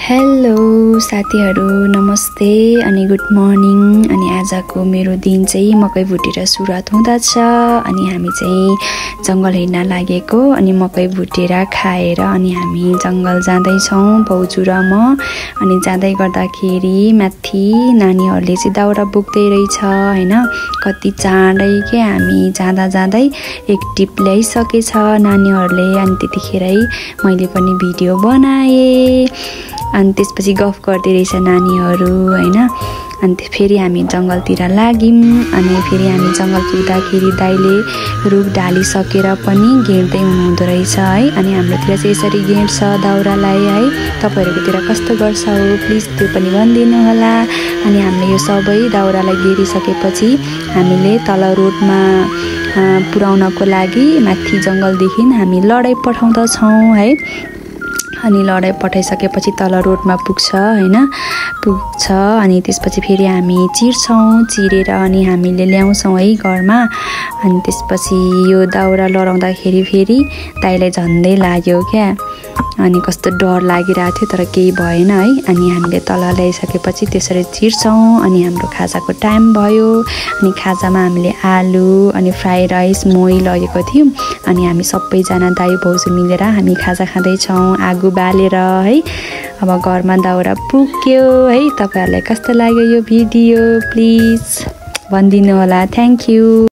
Hello साथीहरु नमस्ते अनि गुड मर्निङ अनि आजको मेरो दिन चाहिँ मकै भुटेर सुरुवात हुँदैछ अनि हामी चाहिँ जंगल हिँड्न लागेको अनि मकै भुटेर खाएर अनि हामी जंगल जाँदै छौं भाउजू र म अनि जाँदै गर्दाखेरि माथि नानीहरुले चाहिँ दाउरा बोक्दै रहेछ हैन कति चाँडै के हामी जाँदा जाँदै एक टिप ल्याइसकेछ नानीहरुले अनि त्यतिखेरै मैले पनि भिडियो बनाए अनि त्यसपछि गफ गर्दै रहेछ नानीहरु हैन अनि फेरि हामी जंगलतिर लाग्यौं अनि फेरि हामी जंगल पुग्दाखेरि दाइले रुख ढाली सकेर पनि घेर्दै हुनुहुँदो रहेछ है अनि हाम्रोतिर चाहिँ यसरी घेर्छ दाउरालाई है तपाईहरुकोतिर कस्तो गर्छ हो प्लिज त्यो पनि भनिदिनु होला अनि हामीले यो सबै दाउरालाई घेरिसकेपछि हामीले तल रोडमा पुर्याउनको लागि माथि जंगलदेखि हामी लडाई पठाउँदछौं है अनि लडाई पठाइसकेपछि तल रोडमा पुग्छ अनि त्यसपछि फेरि हामी चिरेर अनि हामीले ल्याउँछौं है घरमा अनि त्यसपछि यो दाउरा लडाउँदाखेरि फेरि दाइलाई झन्दै लाग्यो क्या अनि कस्तो डर लागिरहेको थियो तर केही भएन है अनि हामीले तल ल्याइसकेपछि त्यसरी चिर्छौं अनि हाम्रो खाजाको टाइम भयो अनि खाजामा हामीले आलु अनि फ्राई राइस मोही लगेको थियौं अनि हामी सबैजना दाइ भाउजू मिलेर हामी खाजा खाँदै छौं आगो बालेर है अब घरमा दाउरा पुग्यो है तपाईहरुलाई कस्तो लाग्यो यो भिडियो प्लिज भनिदिनु होला थ्यांक यू।